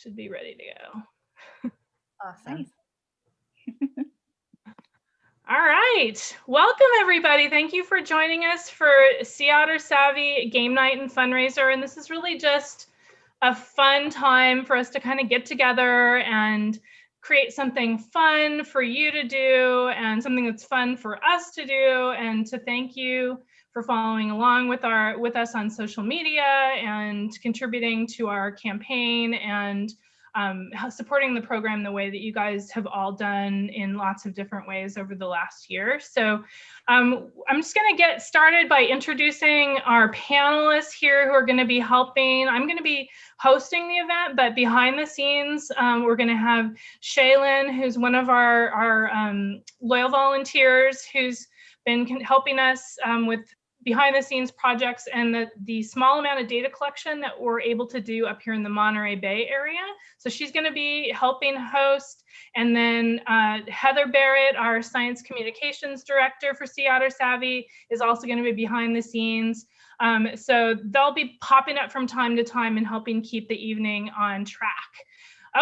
Should be ready to go. Awesome. All right. Welcome, everybody. Thank you for joining us for Sea Otter Savvy Game Night and Fundraiser. And this is really just a fun time for us to kind of get together and create something fun for you to do and something that's fun for us to do, and to thank you for following along with us on social media and contributing to our campaign and supporting the program the way that you guys have all done in lots of different ways over the last year. So I'm just going to get started by introducing our panelists here who are going to be helping. I'm going to be hosting the event, but behind the scenes, we're going to have Shaylin, who's one of our loyal volunteers, who's been helping us with behind the scenes projects and the small amount of data collection that we're able to do up here in the Monterey Bay area. So she's going to be helping host. And then Heather Barrett, our science communications director for Sea Otter Savvy, is also going to be behind the scenes. So they'll be popping up from time to time and helping keep the evening on track.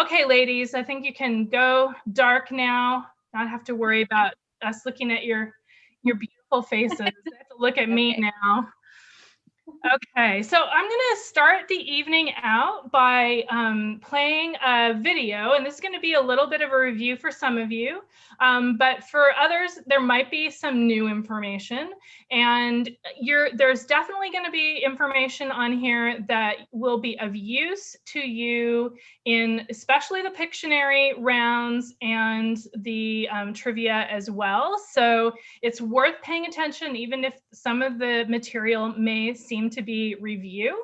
Okay, ladies, I think you can go dark now. Not have to worry about us looking at your beautiful faces. They have to look at me now. Okay, so I'm going to start the evening out by playing a video, and this is going to be a little bit of a review for some of you, but for others, there might be some new information, and there's definitely going to be information on here that will be of use to you in especially the Pictionary rounds and the trivia as well. So it's worth paying attention, even if some of the material may seem to be review.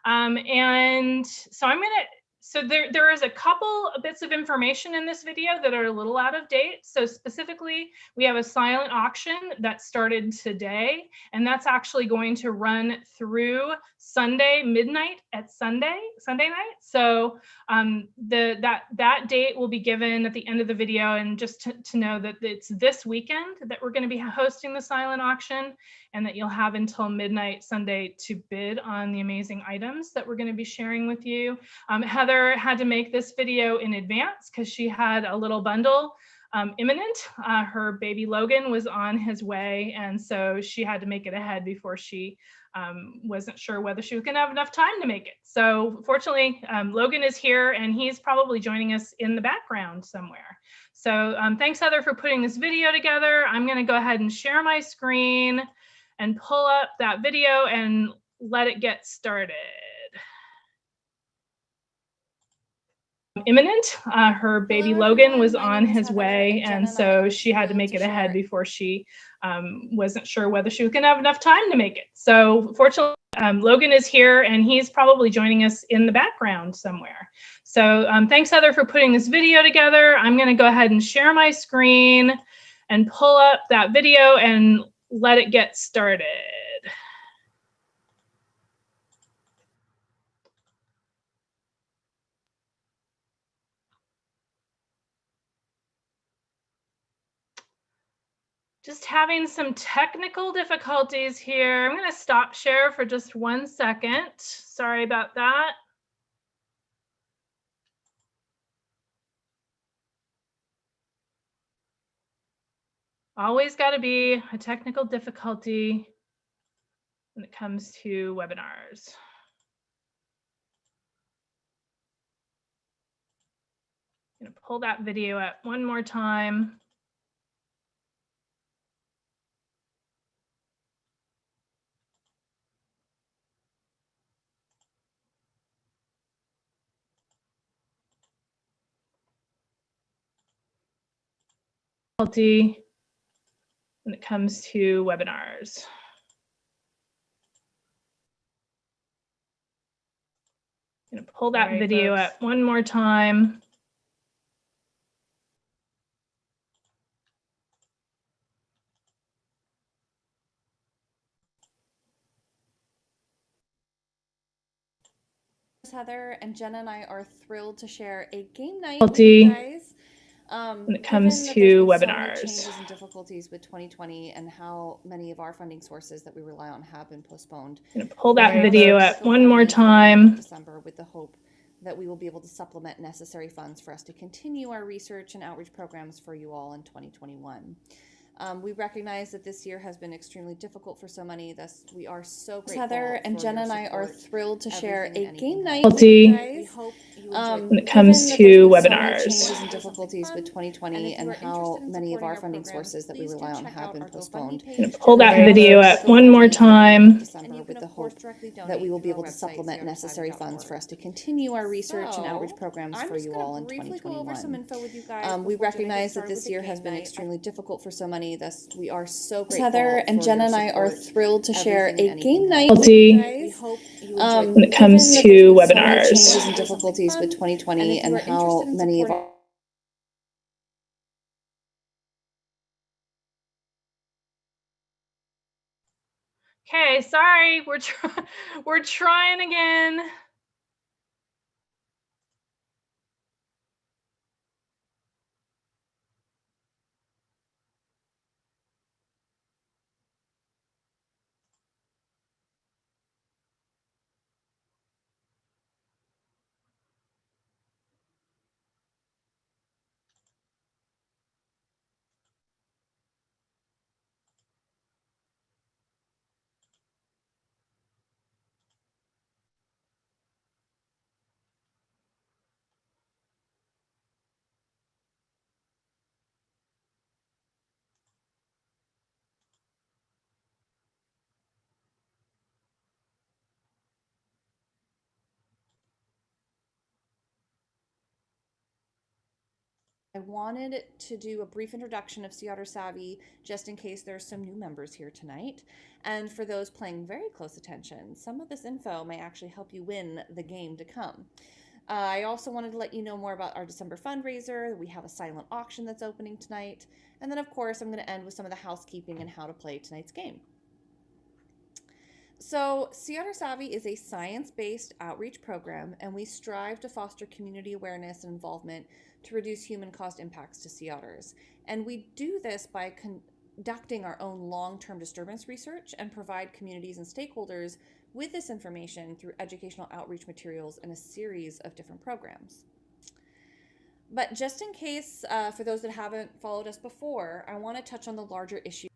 And so there is a couple of bits of information in this video that are a little out of date. So specifically, we have a silent auction that started today, and that's actually going to run through Sunday midnight at Sunday night. So that date will be given at the end of the video, and just to know that it's this weekend that we're going to be hosting the silent auction, and that you'll have until midnight Sunday to bid on the amazing items that we're going to be sharing with you. Heather had to make this video in advance because she had a little bundle imminent. Her baby Logan was on his way, and so she had to make it ahead before she wasn't sure whether she was going to have enough time to make it. So fortunately, Logan is here, and he's probably joining us in the background somewhere. So thanks, Heather, for putting this video together. I'm going to go ahead and share my screen and pull up that video and let it get started. Imminent. Her baby Logan was on his way, and so she had to make it ahead before she wasn't sure whether she was going to have enough time to make it. So fortunately, Logan is here, and he's probably joining us in the background somewhere. So thanks, Heather, for putting this video together. I'm going to go ahead and share my screen and pull up that video and let it get started. Just having some technical difficulties here. I'm going to stop share for just 1 second. Sorry about that. Always got to be a technical difficulty when it comes to webinars. I'm going to pull that video up one more time. When it comes to webinars. I'm going to pull that video up one more time. Heather, and Jenna and I are thrilled to share a game night with you guys. When it comes to webinars. Changes and difficulties with 2020 and how many of our funding sources that we rely on have been postponed. I'm going to pull that video up one more time. December with the hope that we will be able to supplement necessary funds for us to continue our research and outreach programs for you all in 2021. We recognize that this year has been extremely difficult for so many, thus we are so grateful. Heather and Jenna and I are thrilled to share a game night with you guys. when it comes to webinars. Changes and difficulties with 2020 and how many of our funding sources that we rely on have been postponed. I'm gonna pull that video up one more time. December with the hope that we will be able to supplement necessary funds for us to continue our research and outreach programs for you all in 2021. We recognize that this year has been extremely difficult for so many, thus we are so grateful. Heather and Jenna and I are thrilled to share a game night when it comes to webinars. Changes and difficulties with 2020 and how many of our Okay, sorry, we're trying again. I wanted to do a brief introduction of Sea Otter Savvy just in case there's some new members here tonight. And for those paying very close attention, some of this info may actually help you win the game to come. I also wanted to let you know more about our December fundraiser. We have a silent auction that's opening tonight. And then, of course, I'm going to end with some of the housekeeping and how to play tonight's game. So, Sea Otter Savvy is a science-based outreach program, and we strive to foster community awareness and involvement to reduce human-caused impacts to sea otters. And we do this by conducting our own long-term disturbance research and provide communities and stakeholders with this information through educational outreach materials and a series of different programs. But just in case, for those that haven't followed us before, I want to touch on the larger issue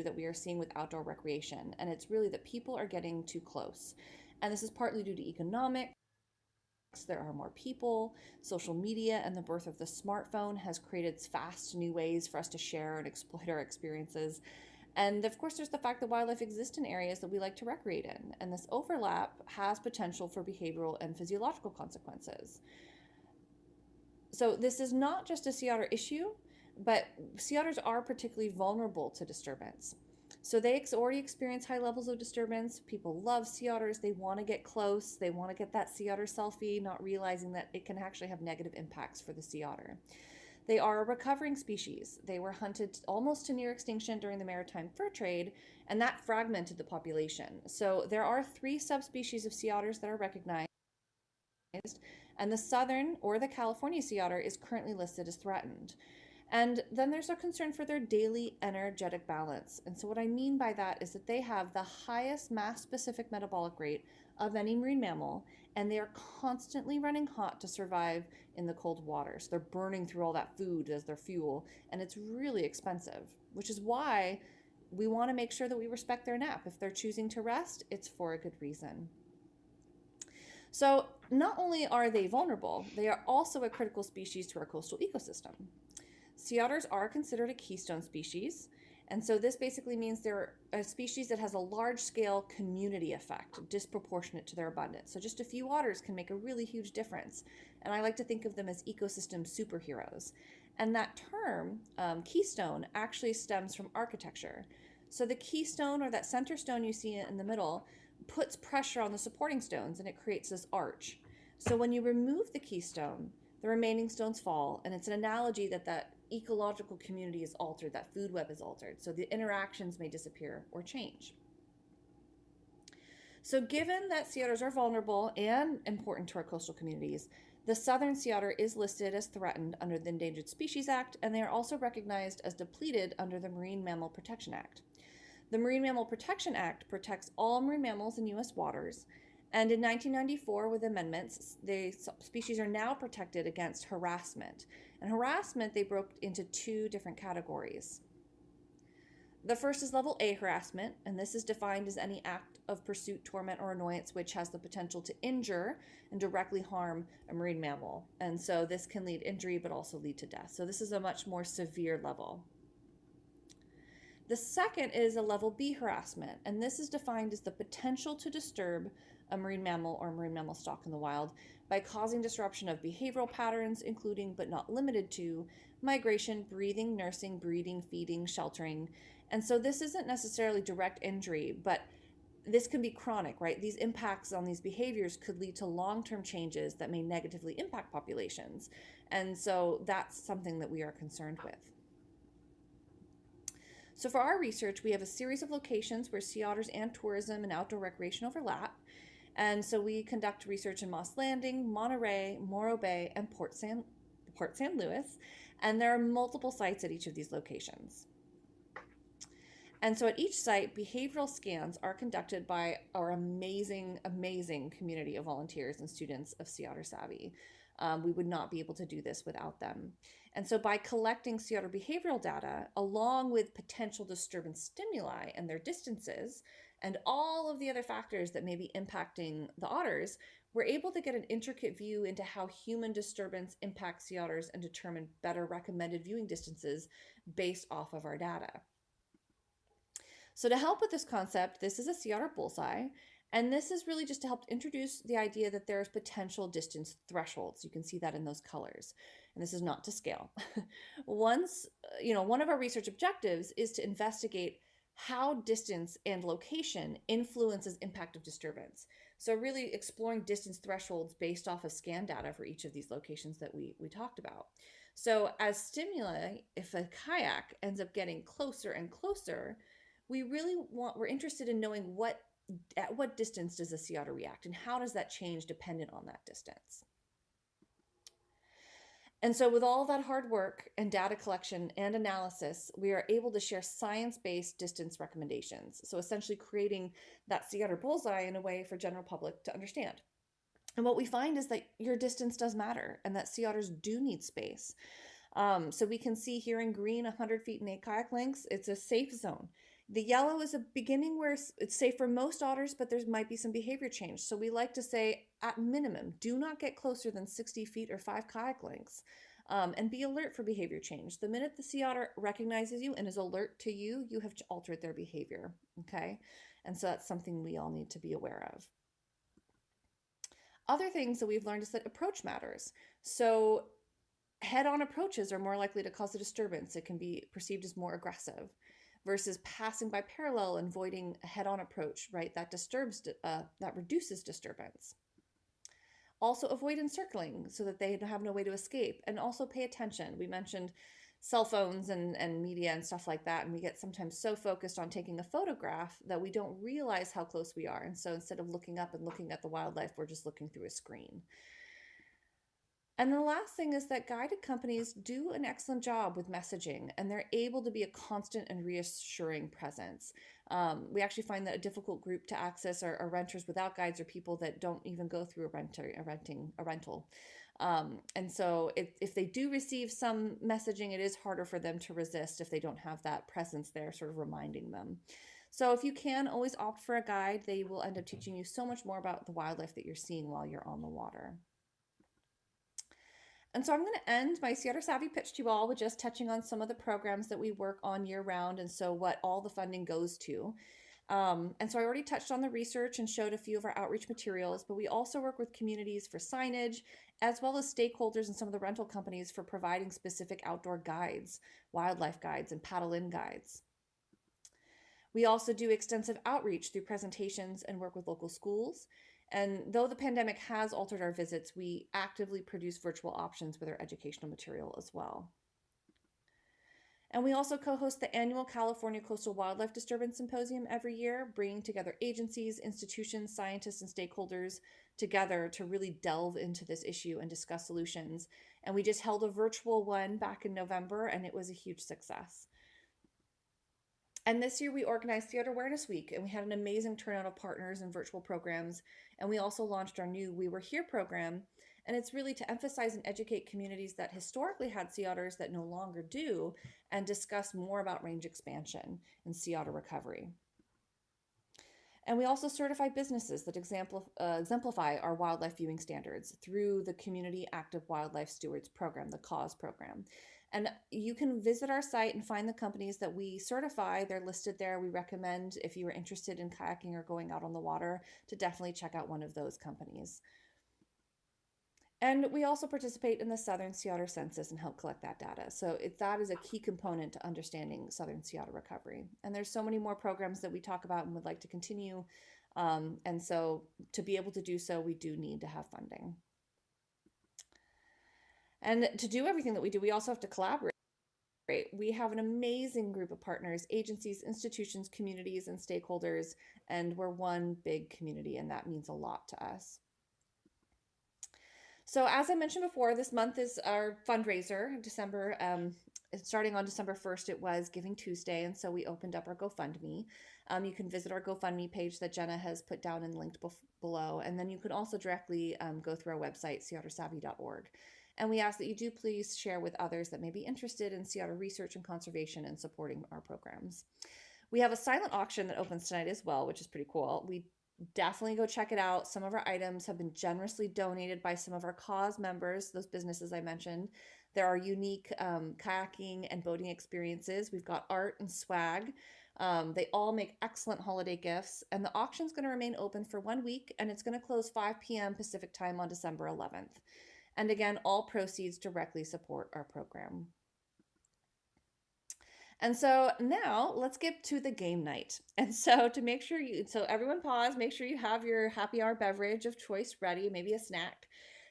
that we are seeing with outdoor recreation, and it's really that people are getting too close. And this is partly due to economics. There are more people, social media, and the birth of the smartphone has created fast new ways for us to share and exploit our experiences. And of course, there's the fact that wildlife exists in areas that we like to recreate in, and this overlap has potential for behavioral and physiological consequences. So this is not just a sea otter issue, but sea otters are particularly vulnerable to disturbance. So they already experience high levels of disturbance. People love sea otters. They want to get close. They want to get that sea otter selfie, not realizing that it can actually have negative impacts for the sea otter. They are a recovering species. They were hunted almost to near extinction during the maritime fur trade, and that fragmented the population. So there are 3 subspecies of sea otters that are recognized, and the southern or the California sea otter is currently listed as threatened. And then there's a concern for their daily energetic balance. And so what I mean by that is that they have the highest mass-specific metabolic rate of any marine mammal, and they are constantly running hot to survive in the cold water. So they're burning through all that food as their fuel, and it's really expensive, which is why we want to make sure that we respect their nap. If they're choosing to rest, it's for a good reason. So not only are they vulnerable, they are also a critical species to our coastal ecosystem. Sea otters are considered a keystone species, and so this basically means they're a species that has a large-scale community effect, disproportionate to their abundance. So just a few otters can make a really huge difference, and I like to think of them as ecosystem superheroes. And that term, keystone, actually stems from architecture. So the keystone, or that center stone you see in the middle, puts pressure on the supporting stones, and it creates this arch. So when you remove the keystone, the remaining stones fall, and it's an analogy that ecological community is altered, that food web is altered, so the interactions may disappear or change. So given that sea otters are vulnerable and important to our coastal communities, the southern sea otter is listed as threatened under the Endangered Species Act, and they are also recognized as depleted under the Marine Mammal Protection Act. The Marine Mammal Protection Act protects all marine mammals in U.S. waters, And in 1994, with amendments, the species are now protected against harassment. And harassment, they broke into two different categories. The first is level A harassment, and this is defined as any act of pursuit, torment, or annoyance which has the potential to injure and directly harm a marine mammal. And so this can lead injury but also lead to death. So this is a much more severe level. The second is a level B harassment, and this is defined as the potential to disturb a marine mammal or marine mammal stock in the wild by causing disruption of behavioral patterns, including but not limited to migration, breathing, nursing, breeding, feeding, sheltering. And so this isn't necessarily direct injury, but this can be chronic, right? These impacts on these behaviors could lead to long-term changes that may negatively impact populations. And so that's something that we are concerned with. So for our research, we have a series of locations where sea otters and tourism and outdoor recreation overlap. And so we conduct research in Moss Landing, Monterey, Morro Bay, and Port San Luis. And there are multiple sites at each of these locations. And so at each site, behavioral scans are conducted by our amazing, amazing community of volunteers and students of Sea Otter Savvy. We would not be able to do this without them. And so by collecting sea otter behavioral data, along with potential disturbance stimuli and their distances, and all of the other factors that may be impacting the otters, we're able to get an intricate view into how human disturbance impacts sea otters and determine better recommended viewing distances based off of our data. So to help with this concept, this is a sea otter bullseye, and this is really just to help introduce the idea that there's potential distance thresholds. You can see that in those colors, and this is not to scale. One of our research objectives is to investigate how distance and location influences impact of disturbance. So really exploring distance thresholds based off of scan data for each of these locations that we talked about. So as stimuli, if a kayak ends up getting closer and closer, we're interested in knowing at what distance does a sea otter react and how does that change dependent on that distance. And so with all that hard work and data collection and analysis, we are able to share science-based distance recommendations. So essentially creating that sea otter bullseye in a way for general public to understand. And what we find is that your distance does matter and that sea otters do need space. So we can see here in green, 100 feet in 8 kayak lengths, it's a safe zone. The yellow is a beginning where it's safe for most otters, but there might be some behavior change. So we like to say, at minimum, do not get closer than 60 feet or 5 kayak lengths, and be alert for behavior change. The minute the sea otter recognizes you and is alert to you, you have altered their behavior, okay? And so that's something we all need to be aware of. Other things that we've learned is that approach matters. So head-on approaches are more likely to cause a disturbance. It can be perceived as more aggressive versus passing by parallel and avoiding a head-on approach, right? That reduces disturbance. Also avoid encircling so that they have no way to escape, and also pay attention. We mentioned cell phones and media and stuff like that, and we get sometimes so focused on taking a photograph that we don't realize how close we are. And so instead of looking up and looking at the wildlife, we're just looking through a screen. And the last thing is that guided companies do an excellent job with messaging, and they're able to be a constant and reassuring presence. We actually find that a difficult group to access are renters without guides, or people that don't even go through a rental. And so if they do receive some messaging, it is harder for them to resist if they don't have that presence there sort of reminding them. So if you can, always opt for a guide. They will end up teaching you so much more about the wildlife that you're seeing while you're on the water. And so I'm going to end my Sea Otter Savvy pitch to you all with just touching on some of the programs that we work on year round, and so what all the funding goes to. And so I already touched on the research and showed a few of our outreach materials, but we also work with communities for signage, as well as stakeholders and some of the rental companies for providing specific outdoor guides, wildlife guides, and paddle-in guides. We also do extensive outreach through presentations and work with local schools. And though the pandemic has altered our visits, we actively produce virtual options with our educational material as well. And we also co-host the annual California Coastal Wildlife Disturbance Symposium every year, bringing together agencies, institutions, scientists, and stakeholders together to really delve into this issue and discuss solutions. And we just held a virtual one back in November, and it was a huge success. And this year we organized Sea Otter Awareness Week, and we had an amazing turnout of partners and virtual programs. And we also launched our new We Were Here program. And it's really to emphasize and educate communities that historically had sea otters that no longer do, and discuss more about range expansion and sea otter recovery. And we also certify businesses that exemplify our wildlife viewing standards through the Community Active Wildlife Stewards program, the CAWS program. And you can visit our site and find the companies that we certify. They're listed there. We recommend, if you are interested in kayaking or going out on the water, to definitely check out one of those companies. And we also participate in the Southern Sea Otter Census and help collect that data. So that is a key component to understanding Southern Sea Otter recovery. And there's so many more programs that we talk about and would like to continue. And so to be able to do so, we do need to have funding. And to do everything that we do, we also have to collaborate. We have an amazing group of partners, agencies, institutions, communities, and stakeholders, and we're one big community, and that means a lot to us. So as I mentioned before, this month is our fundraiser, December. Starting on December 1st, it was Giving Tuesday, and so we opened up our GoFundMe. You can visit our GoFundMe page that Jenna has put down and linked below, and then you can also directly go through our website, seaottersavvy.org. And we ask that you do please share with others that may be interested in sea otter research and conservation and supporting our programs. We have a silent auction that opens tonight as well, which is pretty cool. We definitely go check it out. Some of our items have been generously donated by some of our cause members, those businesses I mentioned. There are unique kayaking and boating experiences. We've got art and swag. They all make excellent holiday gifts. And the auction is going to remain open for 1 week, and it's going to close 5 p.m. Pacific time on December 11th. And again, all proceeds directly support our program. And so now let's get to the game night. And so to make sure so everyone pause, make sure you have your happy hour beverage of choice ready, maybe a snack.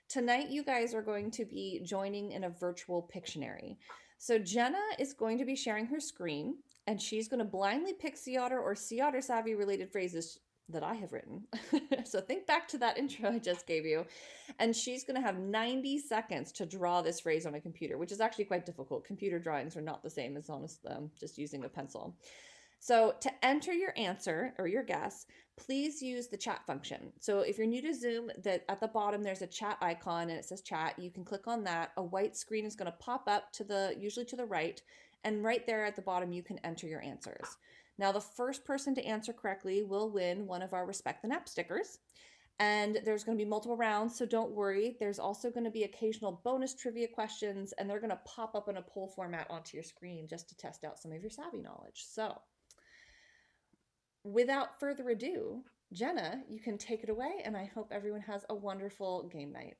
Tonight, you guys are going to be joining in a virtual Pictionary. So Jenna is going to be sharing her screen, and she's going to blindly pick sea otter or sea otter savvy related phrases that I have written. So think back to that intro I just gave you. And she's going to have 90 seconds to draw this phrase on a computer, which is actually quite difficult. Computer drawings are not the same as just using a pencil. So to enter your answer or your guess, please use the chat function. So if you're new to Zoom, that at the bottom there's a chat icon and it says chat. You can click on that. A white screen is going to pop up usually to the right, and right there at the bottom you can enter your answers. Now the first person to answer correctly will win one of our Respect the Nap stickers. And there's going to be multiple rounds, so don't worry. There's also going to be occasional bonus trivia questions, and they're going to pop up in a poll format onto your screen just to test out some of your savvy knowledge. So without further ado, Jenna, you can take it away, and I hope everyone has a wonderful game night.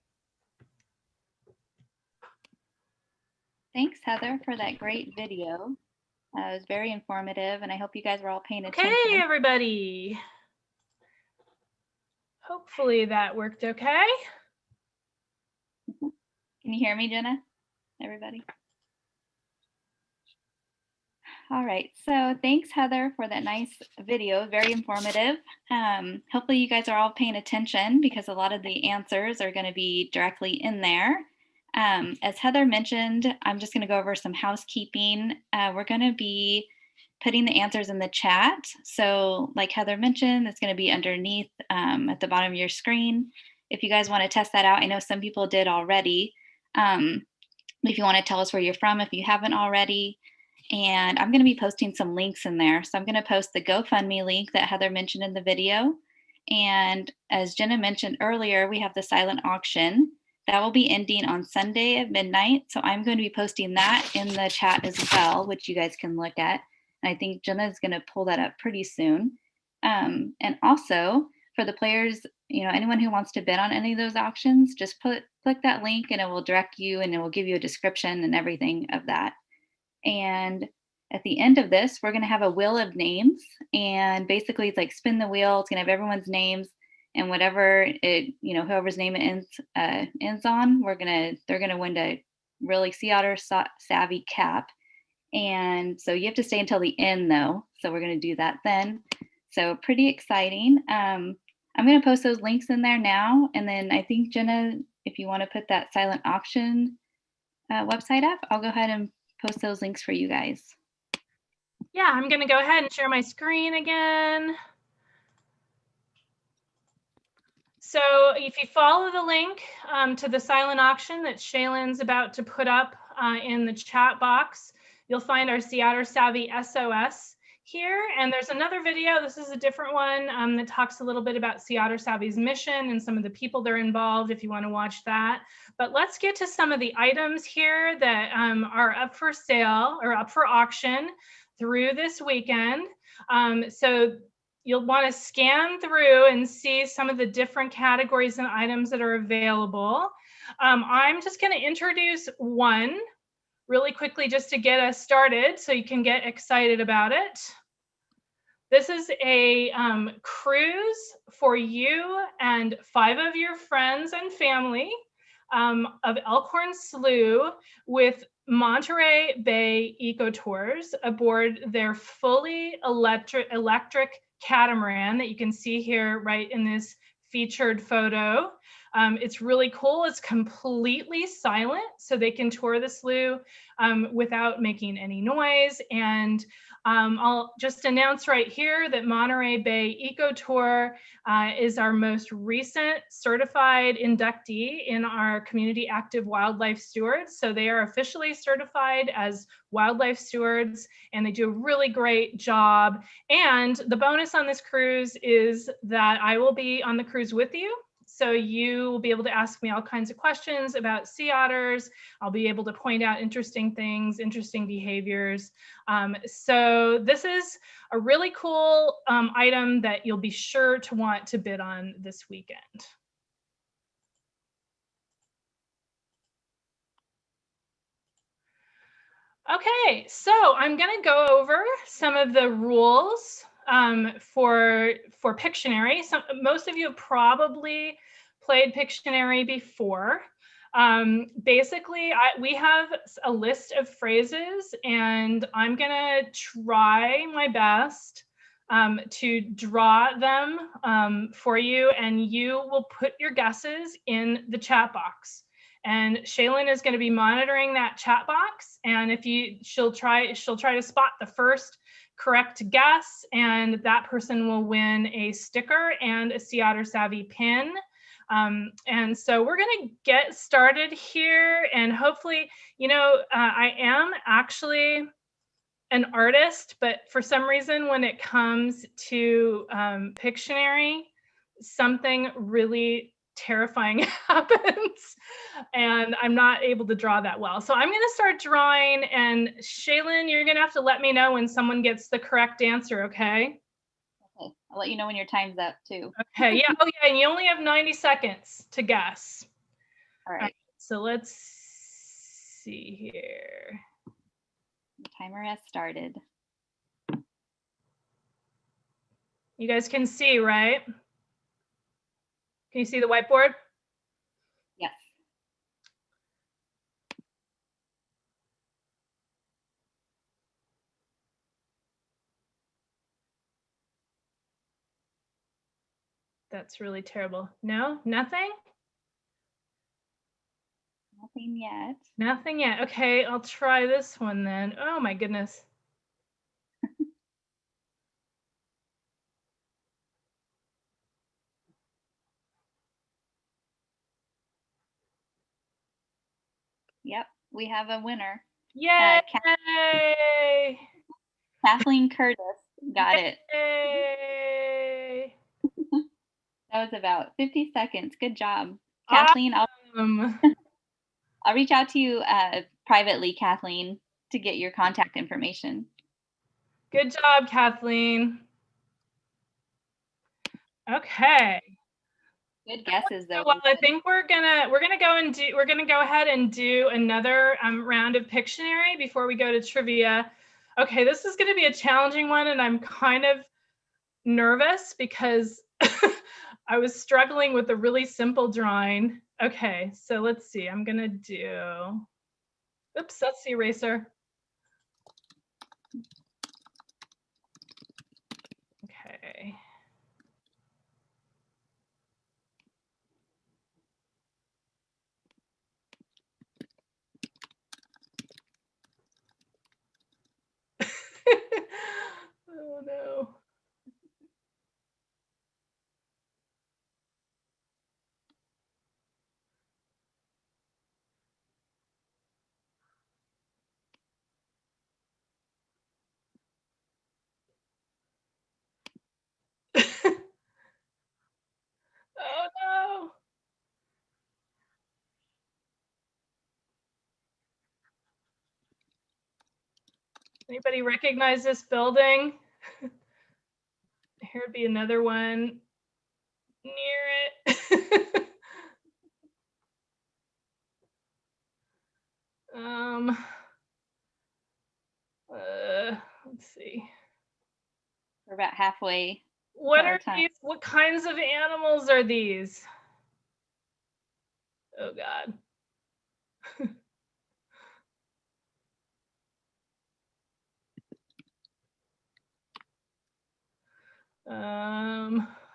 Thanks, Heather, for that great video. It was very informative, and I hope you guys were all paying attention. Okay, everybody. Hopefully that worked okay. Can you hear me, Jenna? Everybody? All right, so thanks, Heather, for that nice video. Very informative. Hopefully you guys are all paying attention because a lot of the answers are going to be directly in there. As Heather mentioned, I'm just going to go over some housekeeping. We're going to be putting the answers in the chat. So like Heather mentioned, it's going to be underneath at the bottom of your screen. If you guys want to test that out, I know some people did already. If you want to tell us where you're from, if you haven't already. And I'm going to be posting some links in there. So I'm going to post the GoFundMe link that Heather mentioned in the video. And as Jenna mentioned earlier, we have the silent auction. That will be ending on Sunday at midnight. So I'm going to be posting that in the chat as well, which you guys can look at. And I think Jenna is going to pull that up pretty soon. And also for the players, anyone who wants to bid on any of those auctions, just click that link and it will direct you and it will give you a description and everything of that. And at the end of this, we're going to have a wheel of names. And basically it's like spin the wheel. It's going to have everyone's names. And whatever whoever's name it ends on, they're gonna win a really sea otter savvy cap. And so you have to stay until the end though. So we're gonna do that then. So pretty exciting. I'm gonna post those links in there now. And then I think Jenna, if you want to put that silent auction website up, I'll go ahead and post those links for you guys. Yeah, I'm going to go ahead and share my screen again. So if you follow the link to the silent auction that Shaylin's about to put up in the chat box, you'll find our Sea Otter Savvy SOS here. And there's another video, this is a different one that talks a little bit about Sea Otter Savvy's mission and some of the people that are involved if you want to watch that. But let's get to some of the items here that are up for sale or up for auction through this weekend. So you'll want to scan through and see some of the different categories and items that are available. I'm just going to introduce one really quickly just to get us started so you can get excited about it. This is a cruise for you and 5 of your friends and family of Elkhorn Slough with Monterey Bay Ecotours aboard their fully electric catamaran that you can see here right in this featured photo. It's really cool. It's completely silent, so they can tour the slough without making any noise. And I'll just announce right here that Monterey Bay Ecotour is our most recent certified inductee in our Community Active Wildlife Stewards. So they are officially certified as wildlife stewards, and they do a really great job. And the bonus on this cruise is that I will be on the cruise with you. So you will be able to ask me all kinds of questions about sea otters. I'll be able to point out interesting things, interesting behaviors. So this is a really cool item that you'll be sure to want to bid on this weekend. Okay, so I'm going to go over some of the rules for Pictionary. Most of you have probably played Pictionary before. Basically, we have a list of phrases, and I'm going to try my best to draw them for you, and you will put your guesses in the chat box. And Shaylin is going to be monitoring that chat box, and if she'll try to spot the first correct guess, and that person will win a sticker and a Sea Otter Savvy pin. And so we're going to get started here, and hopefully, you know, I am actually an artist, but for some reason, when it comes to Pictionary, something really terrifying happens, and I'm not able to draw that well. So I'm going to start drawing, and Shaylin, you're going to have to let me know when someone gets the correct answer, okay? Okay, I'll let you know when your time's up too. Okay, yeah, oh yeah, and you only have 90 seconds to guess. All right. So let's see here. The timer has started. You guys can see, right? Can you see the whiteboard? Yes. That's really terrible. No, nothing? Nothing yet. Nothing yet. Okay, I'll try this one then. Oh my goodness. Yep, we have a winner. Yay! Kathleen Curtis got it. Yay! That was about 50 seconds. Good job, Kathleen. Awesome. I'll reach out to you privately, Kathleen, to get your contact information. Good job, Kathleen. Okay. Good guesses, though. Well, I think we're gonna go ahead and do another round of Pictionary before we go to trivia. Okay, this is gonna be a challenging one, and I'm kind of nervous because I was struggling with a really simple drawing. Okay, so let's see. I'm gonna do. Oops, that's the eraser. Okay. Anybody recognize this building? Here'd be another one near it. Let's see. We're about halfway. What our are time. these? What kinds of animals are these? Oh God.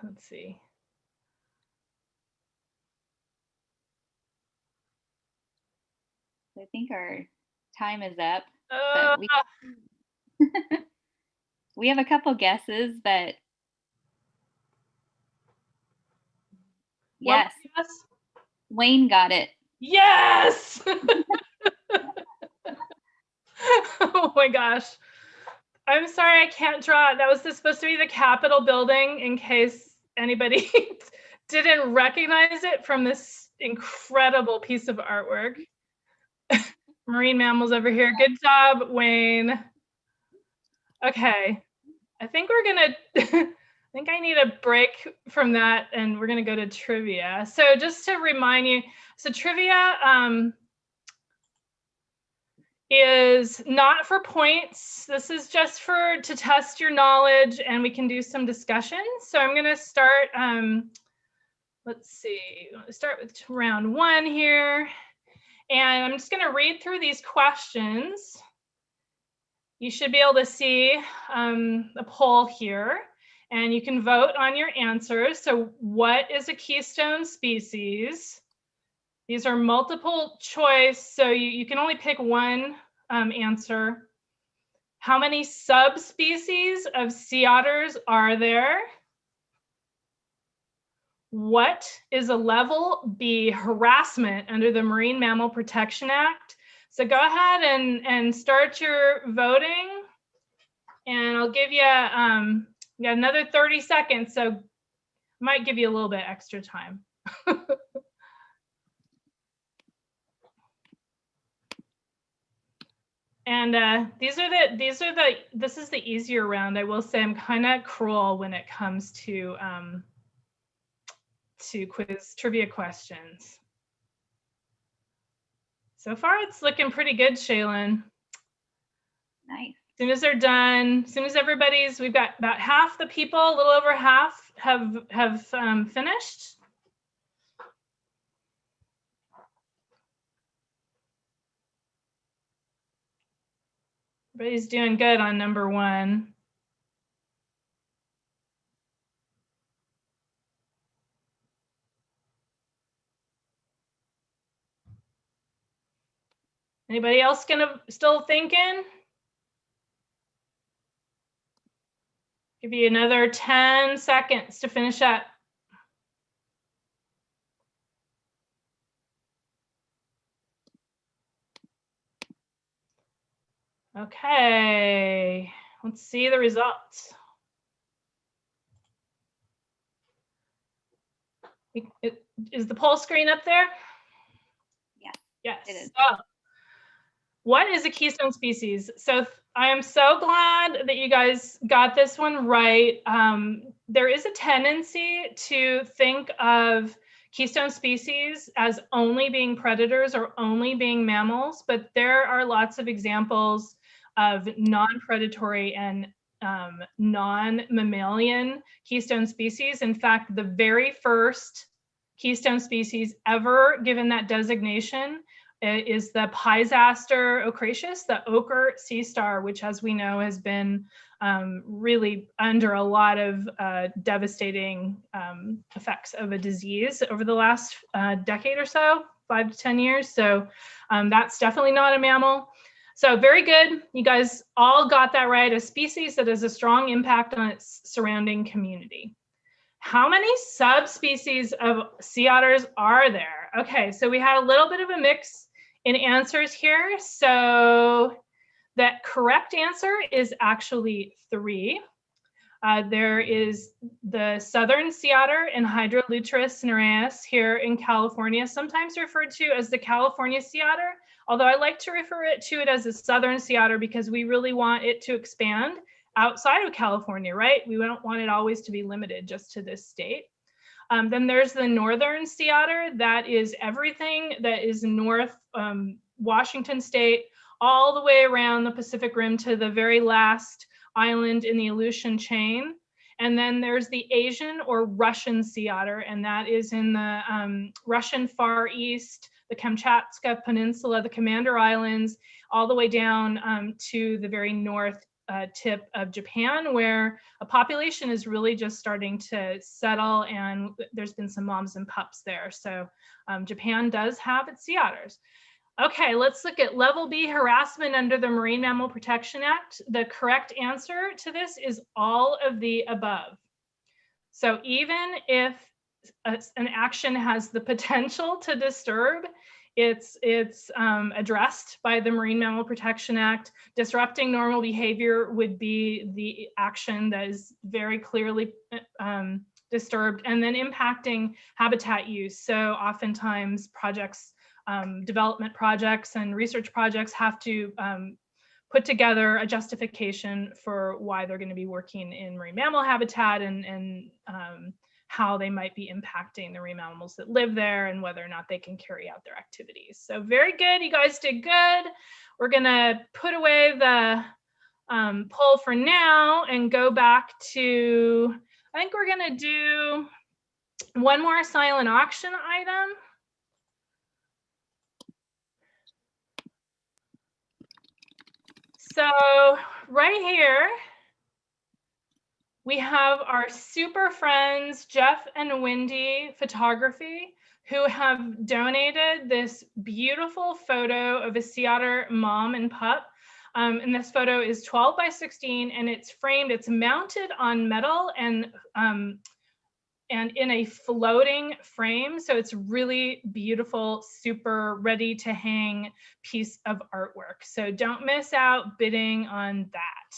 Let's see. I think our time is up. Uh, But we have a couple guesses, but yes, yes. Wayne got it. Yes. Oh my gosh. I'm sorry I can't draw it. That was supposed to be the Capitol building in case anybody didn't recognize it from this incredible piece of artwork. Marine mammals over here. Good job, Wayne. Okay. I think we're gonna, I think I need a break from that and we're gonna go to trivia. So just to remind you, so trivia is not for points. This is just to test your knowledge and we can do some discussion. So I'm gonna start, let's see, start with round one here. And I'm just gonna read through these questions. You should be able to see the poll here and you can vote on your answers. So what is a keystone species? These are multiple choice, so you can only pick one answer. How many subspecies of sea otters are there? What is a level B harassment under the Marine Mammal Protection Act? So go ahead and start your voting. And I'll give you, you got another 30 seconds, so I might give you a little bit extra time. And this is the easier round. I will say I'm kind of cruel when it comes to quiz trivia questions. So far, it's looking pretty good, Shaylin. Nice. As soon as they're done, as soon as we've got about half the people, a little over half have finished. Everybody's doing good on number one. Anybody else still thinking? Give you another 10 seconds to finish up. Okay, let's see the results. Is the poll screen up there? Yeah. Yes. It is. So, what is a keystone species? So I am so glad that you guys got this one right. There is a tendency to think of keystone species as only being predators or only being mammals, but there are lots of examples of non-predatory and non-mammalian keystone species. In fact, the very first keystone species ever given that designation is the Pisaster ocraceus, the ochre sea star, which, as we know, has been really under a lot of devastating effects of a disease over the last decade or so, 5 to 10 years. So that's definitely not a mammal. So very good. You guys all got that right. A species that has a strong impact on its surrounding community. How many subspecies of sea otters are there? Okay, so we had a little bit of a mix in answers here. So that correct answer is actually 3. There is the southern sea otter and Hydrolutris nereus here in California, sometimes referred to as the California sea otter, although I like to refer to it as a southern sea otter because we really want it to expand outside of California, right? We don't want it always to be limited just to this state. Then there's the northern sea otter. That is everything that is north Washington state, all the way around the Pacific Rim to the very last island in the Aleutian chain. And then there's the Asian or Russian sea otter, and that is in the Russian Far East, the Kamchatka Peninsula, the Commander Islands, all the way down to the very north tip of Japan, where a population is really just starting to settle, and there's been some moms and pups there. So Japan does have its sea otters. Okay, let's look at level B harassment under the Marine Mammal Protection Act. The correct answer to this is all of the above. So even if an action has the potential to disturb, it's addressed by the Marine Mammal Protection Act. Disrupting normal behavior would be the action that is very clearly disturbed, and then impacting habitat use. So oftentimes projects, development projects and research projects have to put together a justification for why they're going to be working in marine mammal habitat, and how they might be impacting the marine mammals that live there, and whether or not they can carry out their activities. So very good, you guys did good. We're gonna put away the poll for now and go back to, I think we're gonna do one more silent auction item. So right here, we have our super friends, Jeff and Wendy Photography, who have donated this beautiful photo of a sea otter mom and pup. And this photo is 12 by 16, and it's framed, it's mounted on metal and in a floating frame. So it's really beautiful, super ready to hang piece of artwork. So don't miss out bidding on that.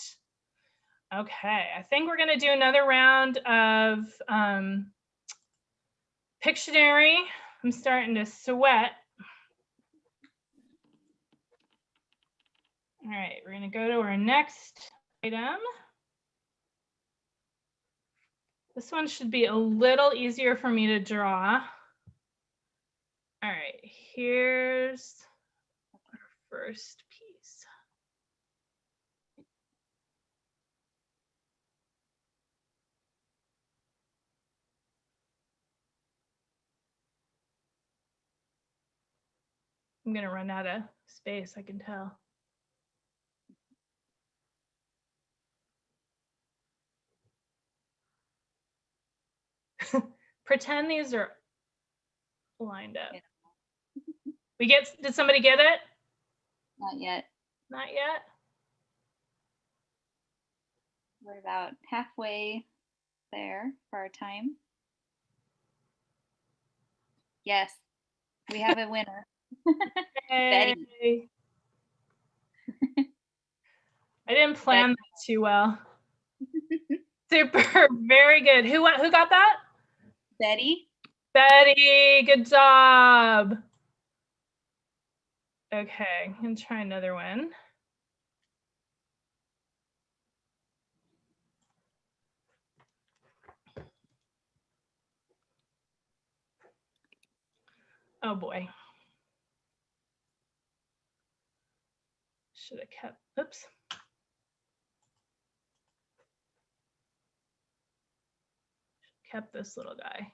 Okay, I think we're gonna do another round of Pictionary. I'm starting to sweat. All right, we're gonna go to our next item. This one should be a little easier for me to draw. All right, here's our first piece. I'm gonna run out of space, I can tell. Pretend these are lined up. Yeah. Did somebody get it? Not yet. Not yet? We're about halfway there for our time. Yes, we have a winner. Betty. I didn't plan that too well. Super, very good. Who got that? Betty. Betty, good job. Okay, I'm gonna try another one. Oh boy. Should have kept, oops. Kept this little guy.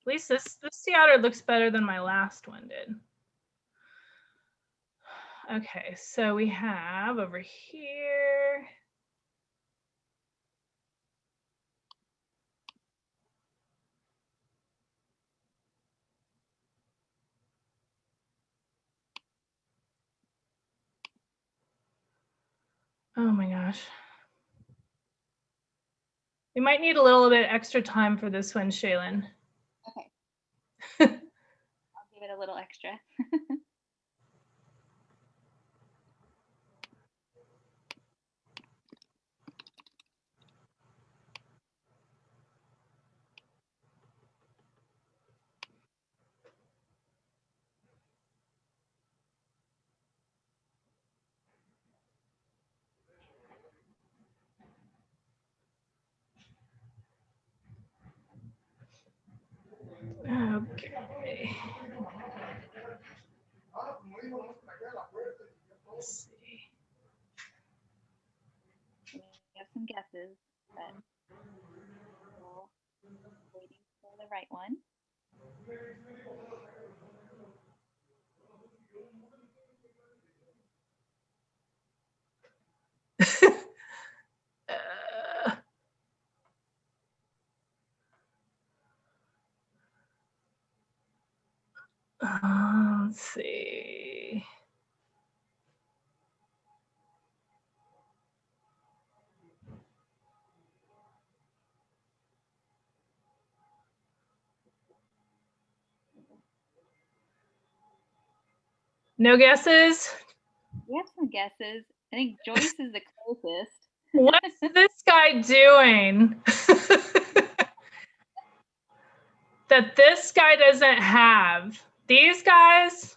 At least this sea otter looks better than my last one did. Okay, so we have over here. Oh my gosh. We might need a little bit extra time for this one, Shaylin. Okay. I'll give it a little extra. right one. Let's see. No guesses? We have some guesses. I think Joyce is the closest. What's this guy doing that this guy doesn't have? These guys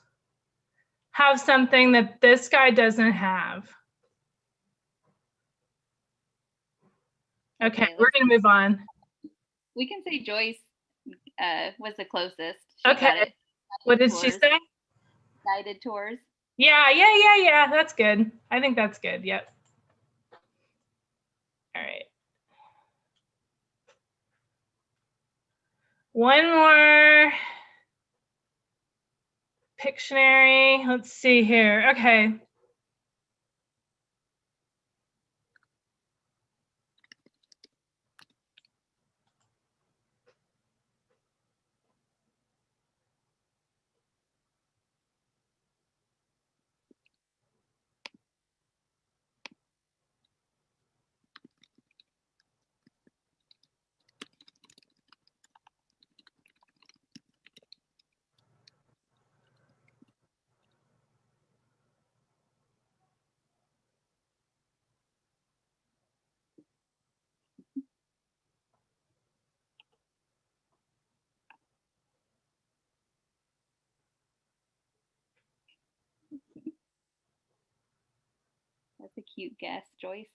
have something that this guy doesn't have. Okay, we're going to move on. We can say Joyce was the closest. She Okay. got it. What did she say? Guided tours. Yeah. That's good. I think that's good. Yep. All right. One more. Pictionary. Let's see here. Okay. That's a cute guess, Joyce.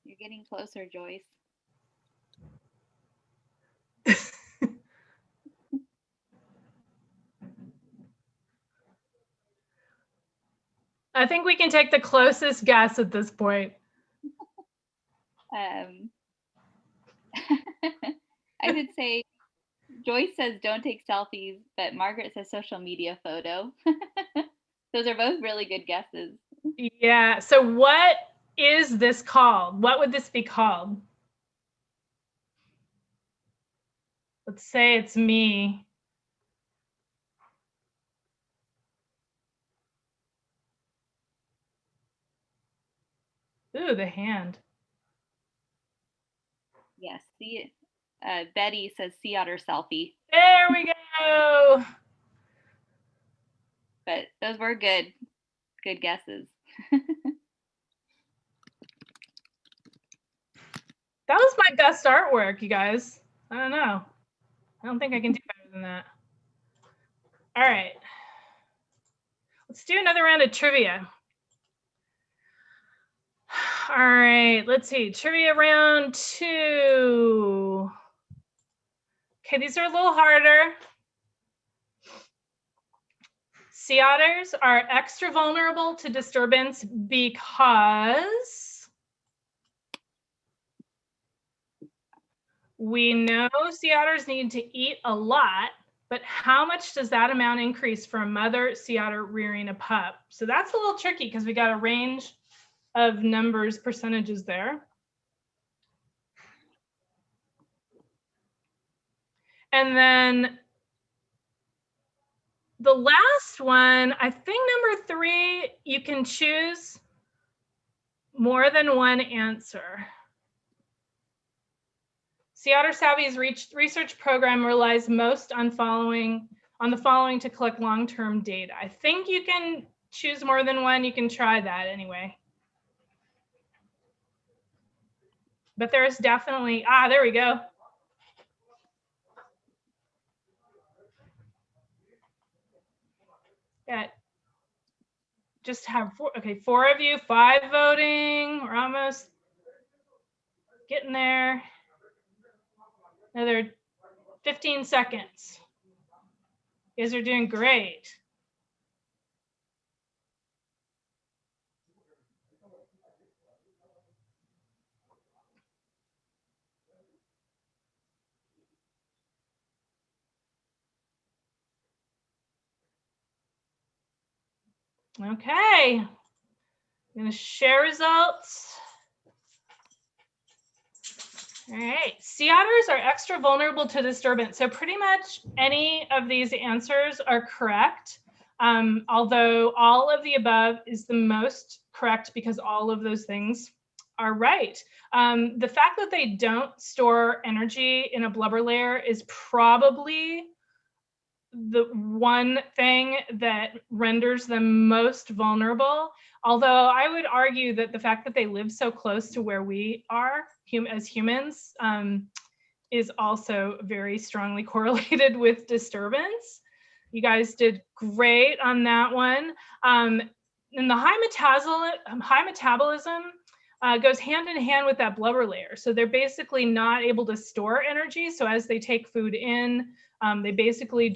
You're getting closer, Joyce. I think we can take the closest guess at this point. I would say Joyce says don't take selfies, but Margaret says social media photo. Those are both really good guesses. Yeah. So what is this called? What would this be called? Let's say it's me. Ooh, the hand. Yes. See, Betty says sea otter selfie. There we go. But those were good guesses. That was my best artwork, you guys. I don't know. I don't think I can do better than that. All right. Let's do another round of trivia. All right, let's see. Trivia round 2. Okay, these are a little harder. Sea otters are extra vulnerable to disturbance because we know sea otters need to eat a lot, but how much does that amount increase for a mother sea otter rearing a pup? So that's a little tricky because we got a range of numbers, percentages there. And then the last one, I think number 3, you can choose more than one answer. Sea Otter Savvy's research program relies most on the following to collect long-term data. I think you can choose more than one. You can try that anyway. But there's definitely, there we go. Yeah. just have four. Okay, 4 of you, 5 voting. We're almost getting there. Another 15 seconds. You guys are doing great. Okay, I'm gonna share results. All right, sea otters are extra vulnerable to disturbance. So pretty much any of these answers are correct. Although all of the above is the most correct because all of those things are right. The fact that they don't store energy in a blubber layer is probably the one thing that renders them most vulnerable. Although I would argue that the fact that they live so close to where we are as humans is also very strongly correlated with disturbance. You guys did great on that one. And the high metabolism goes hand in hand with that blubber layer. So they're basically not able to store energy. So as they take food in, they basically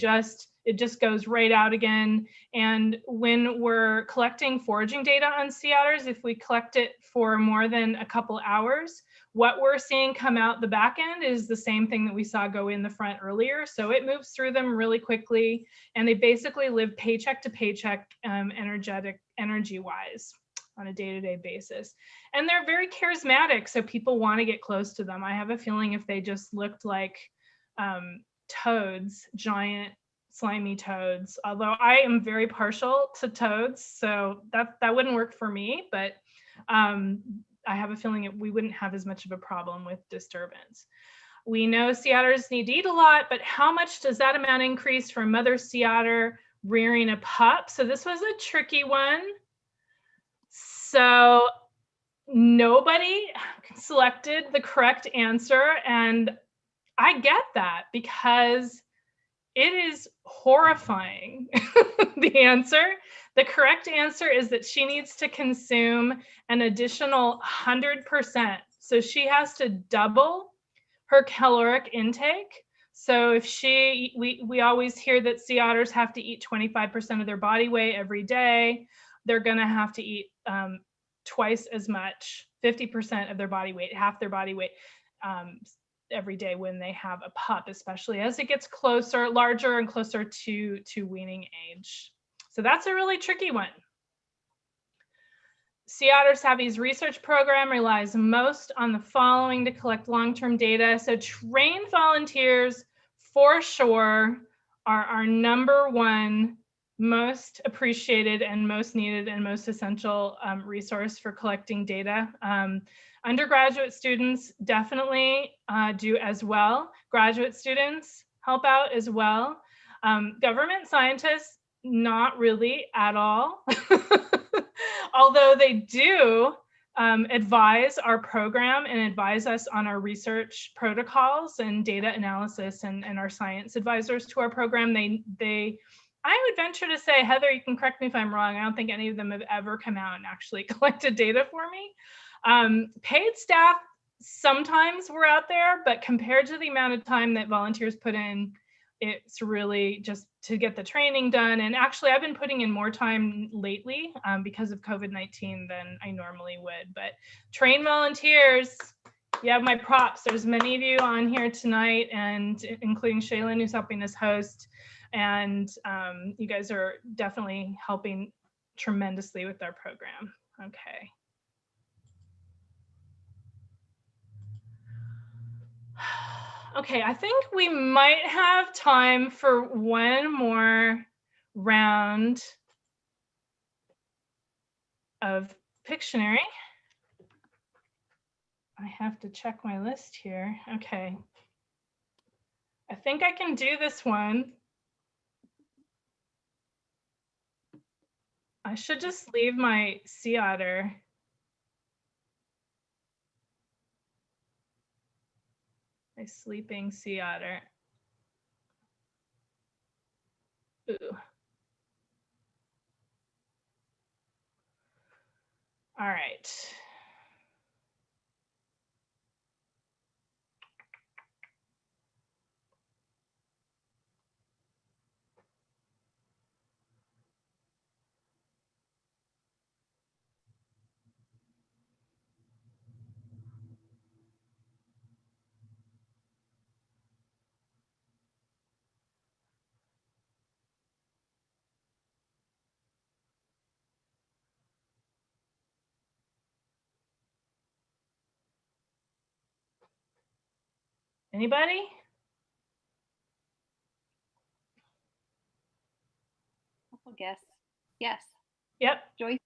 it just goes right out again. And when we're collecting foraging data on sea otters, if we collect it for more than a couple hours, what we're seeing come out the back end is the same thing that we saw go in the front earlier. So it moves through them really quickly, and they basically live paycheck to paycheck energy-wise on a day-to-day basis. And they're very charismatic, so people want to get close to them. I have a feeling if they just looked like toads, giant slimy toads, although I am very partial to toads, so that wouldn't work for me, but I have a feeling we wouldn't have as much of a problem with disturbance. We know sea otters need to eat a lot, but how much does that amount increase for a mother sea otter rearing a pup? So this was a tricky one. So nobody selected the correct answer, and I get that because it is horrifying. The answer, the correct answer is that she needs to consume an additional 100%. So she has to double her caloric intake. So if we always hear that sea otters have to eat 25% of their body weight every day, they're gonna have to eat twice as much, 50% of their body weight, half their body weight, every day when they have a pup, especially as it gets larger and closer to weaning age. So that's a really tricky one. Sea Otter Savvy's research program relies most on the following to collect long-term data. So trained volunteers for sure are our #1 most appreciated and most needed and most essential resource for collecting data. Undergraduate students definitely do as well. Graduate students help out as well. Government scientists, not really at all. Although they do advise our program and advise us on our research protocols and data analysis, and our science advisors to our program. I would venture to say, Heather, you can correct me if I'm wrong, I don't think any of them have ever come out and actually collected data for me. Paid staff sometimes were out there, but compared to the amount of time that volunteers put in, it's really just to get the training done. And actually, I've been putting in more time lately because of COVID-19 than I normally would. But trained volunteers, you have my props. There's many of you on here tonight, and including Shaylin, who's helping us host. And you guys are definitely helping tremendously with our program. Okay. Okay, I think we might have time for one more round of Pictionary. I have to check my list here. Okay. I think I can do this one. I should just leave my sea otter. My sleeping sea otter. Ooh. All right. Anybody? I'll guess. Yes. Yep. Joyce.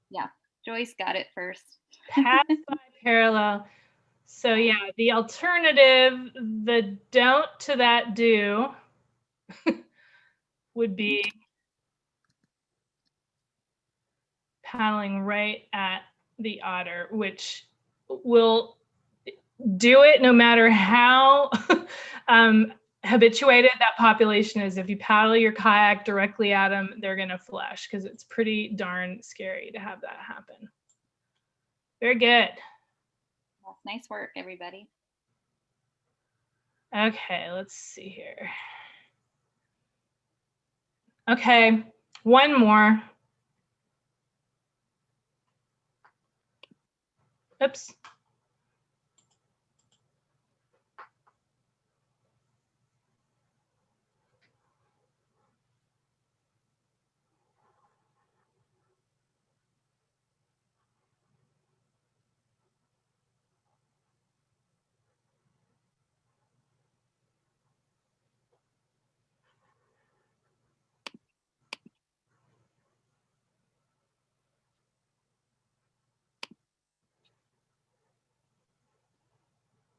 Yeah, Joyce got it first. Pass by parallel. So yeah, the alternative, the don't to that do, would be paddling right at the otter, which will do it no matter how habituated that population is. If you paddle your kayak directly at them, they're going to flush because it's pretty darn scary to have that happen. Very good. Well, nice work, everybody. Okay, let's see here. Okay, one more. Oops.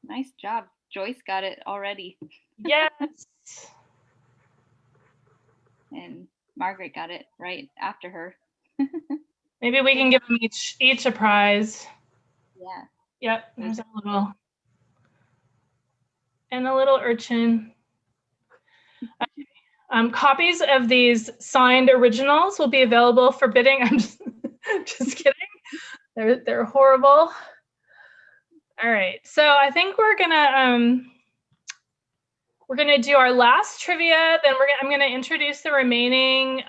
Nice job. Joyce got it already. Yes. And Margaret got it right after her. Maybe we can give them each a prize. Yeah. Yep, there's a little, and a little urchin. Okay. Copies of these signed originals will be available for bidding. I'm just kidding. They're horrible. All right, so I think we're gonna do our last trivia. Then I'm gonna introduce the remaining.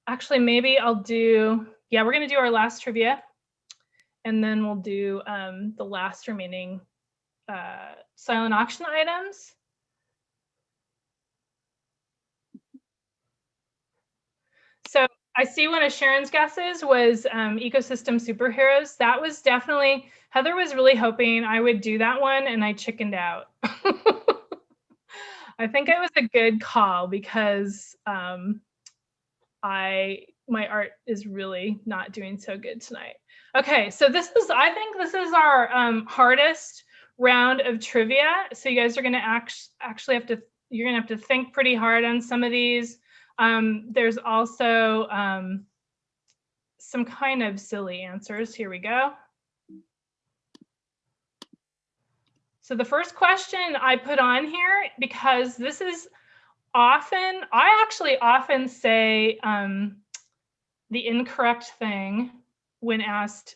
Actually, maybe I'll do. Yeah, we're gonna do our last trivia, and then we'll do the last remaining silent auction items. So I see one of Sharon's guesses was ecosystem superheroes. That was definitely, Heather was really hoping I would do that one and I chickened out. I think it was a good call because my art is really not doing so good tonight. Okay, so I think this is our hardest round of trivia. So you guys are gonna actually you're gonna have to think pretty hard on some of these. There's also some kind of silly answers. Here we go. So the first question I put on here, because this is often, I actually often say the incorrect thing when asked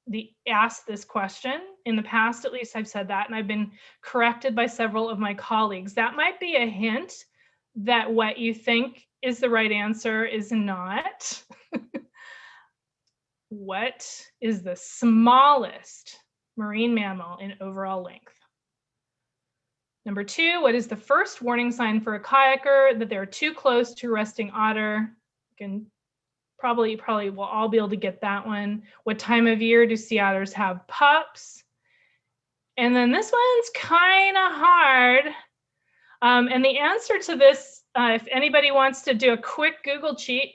this question. In the past, at least I've said that, and I've been corrected by several of my colleagues. That might be a hint that what you think is the right answer is not. What is the smallest marine mammal in overall length? Number 2, what is the first warning sign for a kayaker that they're too close to a resting otter? You can probably will all be able to get that one. What time of year do sea otters have pups? And then this one's kind of hard. And the answer to this, if anybody wants to do a quick Google cheat,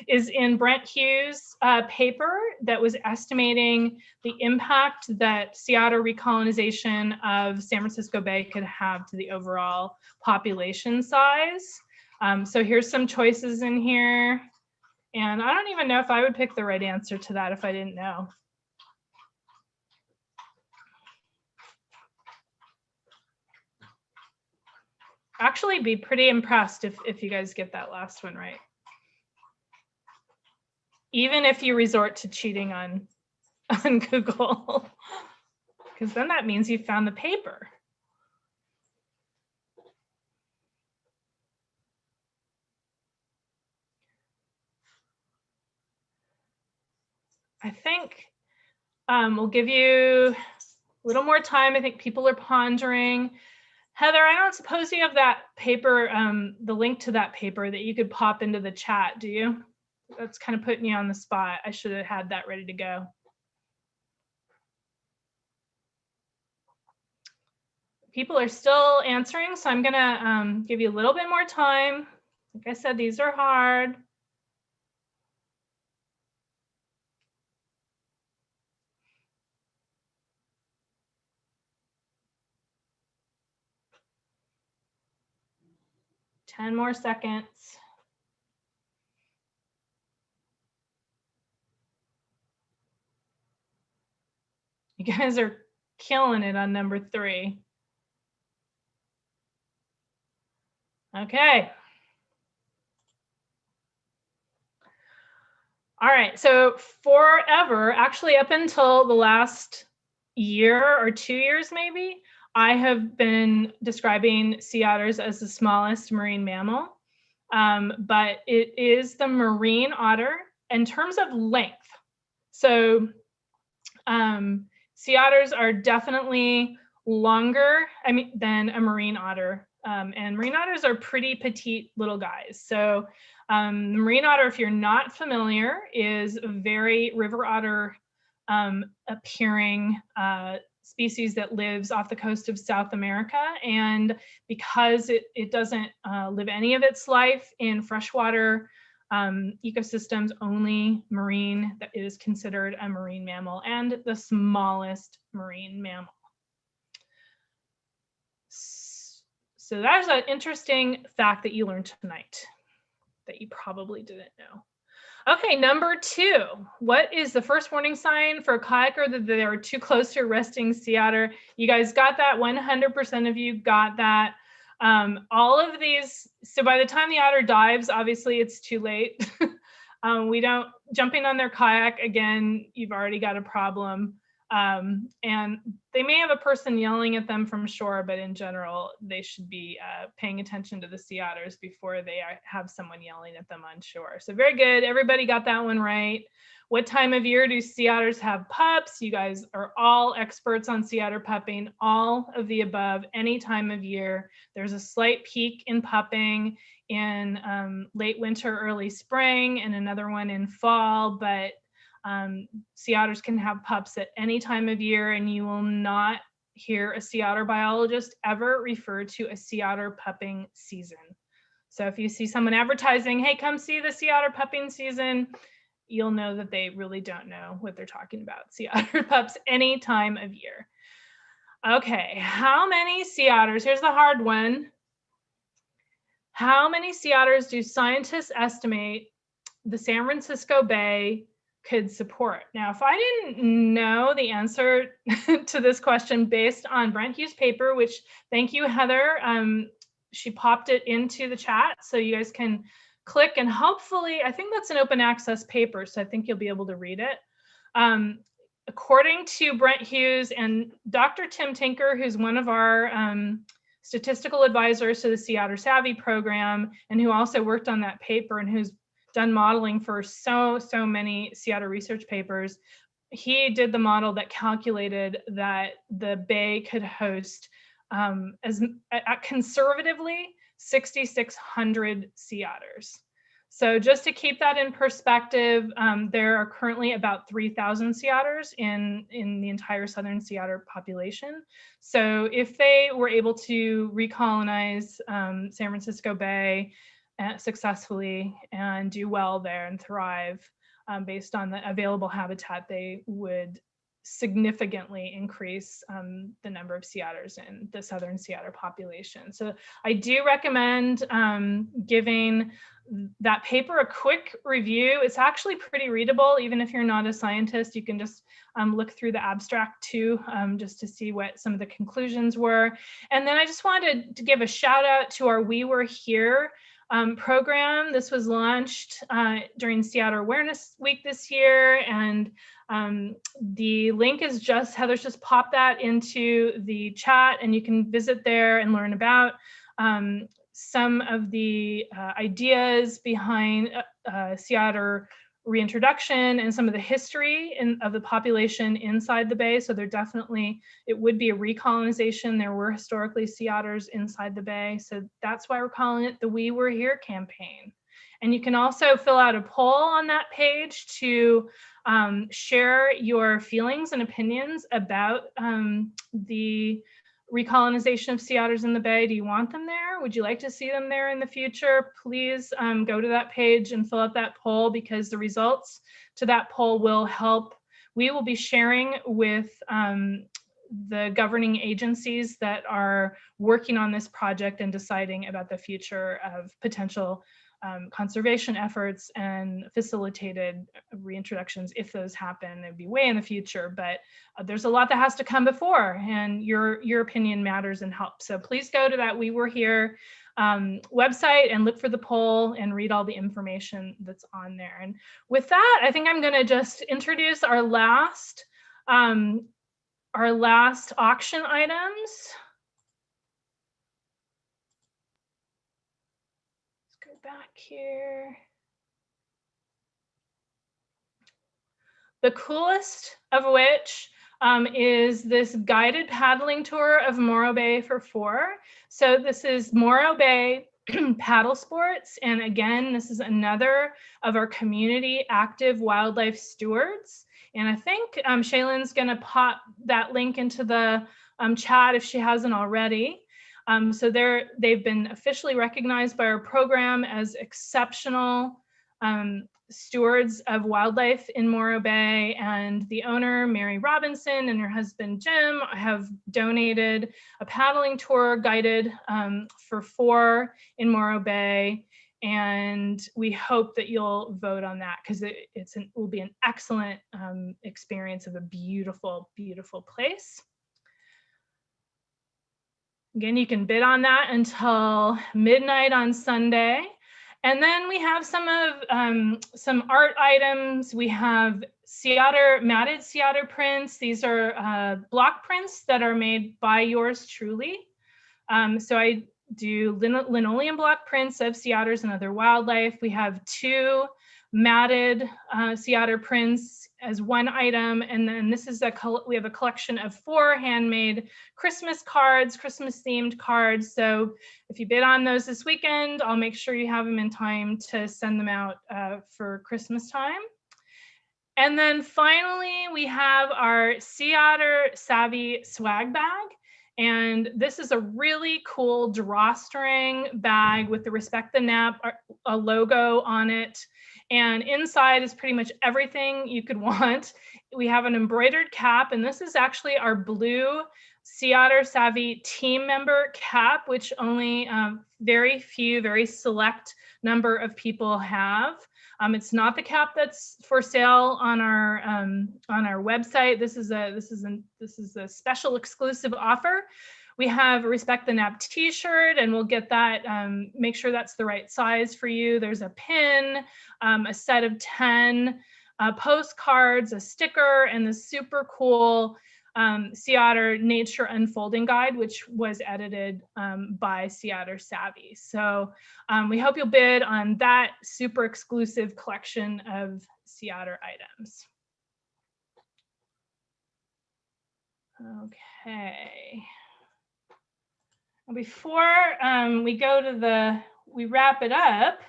is in Brent Hughes' paper that was estimating the impact that sea otter recolonization of San Francisco Bay could have to the overall population size. So here's some choices in here. And I don't even know if I would pick the right answer to that if I didn't know. Actually be pretty impressed if you guys get that last one right. even if you resort to cheating on Google, because then that means you found the paper. I think we'll give you a little more time. I think people are pondering. Heather, I don't suppose you have that paper, the link to that paper that you could pop into the chat, do you? That's kind of putting you on the spot. I should have had that ready to go. People are still answering, so I'm gonna give you a little bit more time. Like I said, these are hard. Ten more seconds. You guys are killing it on number 3. Okay. All right, so forever, actually up until the last year or 2 years maybe, I have been describing sea otters as the smallest marine mammal, but it is the marine otter in terms of length. So sea otters are definitely longer, than a marine otter. And marine otters are pretty petite little guys. So the marine otter, if you're not familiar, is a very river otter appearing species that lives off the coast of South America. And because it doesn't live any of its life in freshwater ecosystems, only marine, that is considered a marine mammal and the smallest marine mammal. So that's an interesting fact that you learned tonight that you probably didn't know. Okay, number 2. What is the first warning sign for a kayaker that they are too close to a resting sea otter? You guys got that? 100% of you got that. All of these, so by the time the otter dives, obviously it's too late. We don't, jumping on their kayak, again, you've already got a problem. And they may have a person yelling at them from shore, but in general, they should be paying attention to the sea otters before they have someone yelling at them on shore. So very good, everybody got that one right. What time of year do sea otters have pups? You guys are all experts on sea otter pupping, all of the above, any time of year. There's a slight peak in pupping in late winter, early spring, and another one in fall, but sea otters can have pups at any time of year, and you will not hear a sea otter biologist ever refer to a sea otter pupping season. So if you see someone advertising, hey, come see the sea otter pupping season, you'll know that they really don't know what they're talking about. Sea otter pups any time of year. Okay, how many sea otters? Here's the hard one. How many sea otters do scientists estimate the San Francisco Bay could support? Now, if I didn't know the answer to this question based on Brent Hughes' paper, which, thank you, Heather, she popped it into the chat, so you guys can click, and hopefully, I think that's an open access paper, so I think you'll be able to read it. According to Brent Hughes and Dr. Tim Tinker, who's one of our statistical advisors to the Sea Otter Savvy program, and who also worked on that paper and who's done modeling for so many sea otter research papers, he did the model that calculated that the bay could host conservatively 6,600 sea otters. So just to keep that in perspective, there are currently about 3,000 sea otters in the entire southern sea otter population. So if they were able to recolonize San Francisco Bay successfully and do well there and thrive based on the available habitat, they would significantly increase the number of sea otters in the southern sea otter population. So I do recommend giving that paper a quick review. It's actually pretty readable, even if you're not a scientist. You can just look through the abstract too, just to see what some of the conclusions were. And then I just wanted to give a shout out to our We Were Here program. This was launched during Sea Otter Awareness Week this year, and the link is just, Heather's just popped that into the chat, and you can visit there and learn about some of the ideas behind sea otter reintroduction and some of the history of the population inside the bay. So there definitely, it would be a recolonization. There were historically sea otters inside the bay. So that's why we're calling it the We Were Here campaign. And you can also fill out a poll on that page to share your feelings and opinions about the recolonization of sea otters in the bay. Do you want them there? Would you like to see them there in the future? Please go to that page and fill out that poll, because the results to that poll will help. We will be sharing with the governing agencies that are working on this project and deciding about the future of potential conservation efforts and facilitated reintroductions. If those happen, it'd be way in the future, but there's a lot that has to come before, and your opinion matters and helps. So please go to that We Were Here website and look for the poll and read all the information that's on there. And with that, I think I'm going to just introduce our last auction items. Back here. The coolest of which is this guided paddling tour of Morro Bay for 4. So this is Morro Bay Paddle Sports. And again, this is another of our community active wildlife stewards. And I think Shaylin's gonna pop that link into the chat if she hasn't already. So they've been officially recognized by our program as exceptional stewards of wildlife in Morro Bay, and the owner, Mary Robinson, and her husband, Jim, have donated a paddling tour guided for 4 in Morro Bay. And we hope that you'll vote on that, because it will be an excellent experience of a beautiful, beautiful place. Again, you can bid on that until midnight on Sunday. And then we have some art items. We have matted sea otter prints. These are block prints that are made by yours truly. So I do linoleum block prints of sea otters and other wildlife. We have 2 matted sea otter prints as one item, and then this is we have a collection of 4 handmade Christmas cards, Christmas themed cards. So if you bid on those this weekend, I'll make sure you have them in time to send them out for Christmas time. And then finally, we have our Sea Otter Savvy swag bag. And this is a really cool drawstring bag with the Respect the Nap logo on it. And inside is pretty much everything you could want. We have an embroidered cap, and this is actually our blue Sea Otter Savvy team member cap, which only very select number of people have. It's not the cap that's for sale on our website. This is a special exclusive offer. We have a Respect the Nap t-shirt, and we'll get that, make sure that's the right size for you. There's a pin, a set of 10 postcards, a sticker, and the super cool Sea Otter Nature Unfolding Guide, which was edited by Sea Otter Savvy. So we hope you'll bid on that super exclusive collection of Sea Otter items. Okay. Before we wrap it up,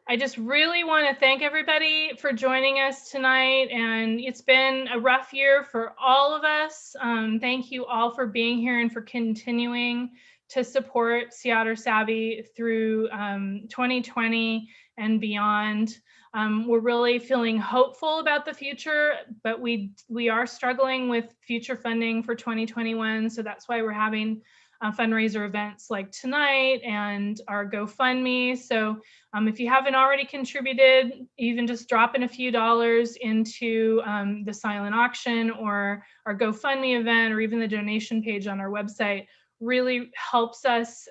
I just really want to thank everybody for joining us tonight. And it's been a rough year for all of us. Thank you all for being here and for continuing to support Sea Otter Savvy through 2020 and beyond. We're really feeling hopeful about the future, but we are struggling with future funding for 2021. So that's why we're having fundraiser events like tonight and our GoFundMe. So if you haven't already contributed, even just dropping a few dollars into the silent auction or our GoFundMe event, or even the donation page on our website, really helps us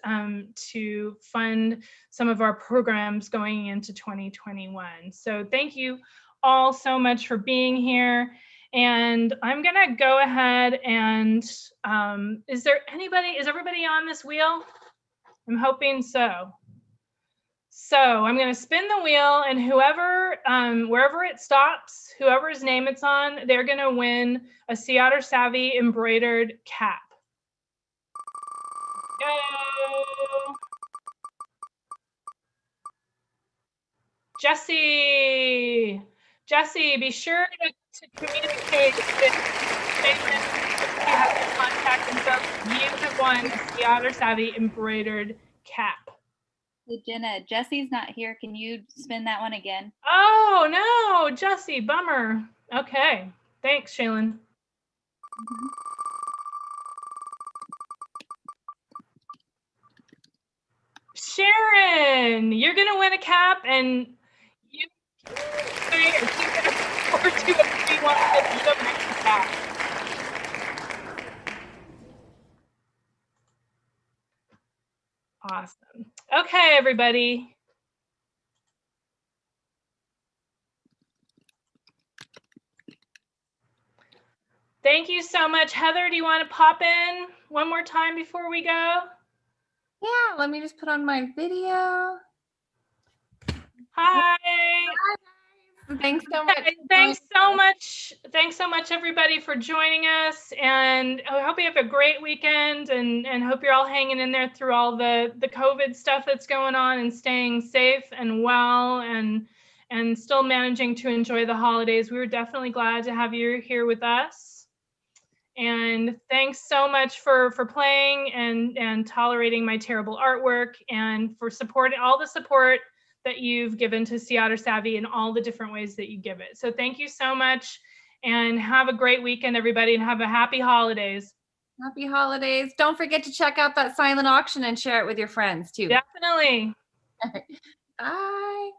to fund some of our programs going into 2021. So thank you all so much for being here. And I'm gonna go ahead and, is everybody on this wheel? I'm hoping so. So I'm gonna spin the wheel, and whoever, wherever it stops, whoever's name it's on, they're gonna win a Sea Otter Savvy embroidered cap. Go. Jesse, be sure to communicate with Jason if you have the contact info. You have won a Sea Otter Savvy embroidered cap. Hey, Jenna, Jesse's not here. Can you spin that one again? Oh, no, Jesse, bummer. Okay, thanks, Shaylin. Sharon, you're gonna win a cap, and you say or keep it forward to if you want to you have an extra cap. Awesome. Okay, everybody. Thank you so much. Heather, do you want to pop in one more time before we go? Yeah, let me just put on my video. Hi. Thanks so much. Thanks so much, everybody, for joining us. And I hope you have a great weekend, and hope you're all hanging in there through all the COVID stuff that's going on, and staying safe and well, and still managing to enjoy the holidays. We were definitely glad to have you here with us. And thanks so much for playing and tolerating my terrible artwork, and for supporting all the support that you've given to Sea Otter Savvy in all the different ways that you give it. So thank you so much, and have a great weekend, everybody, and have a happy holidays. Happy holidays. Don't forget to check out that silent auction and share it with your friends too. Definitely. Bye.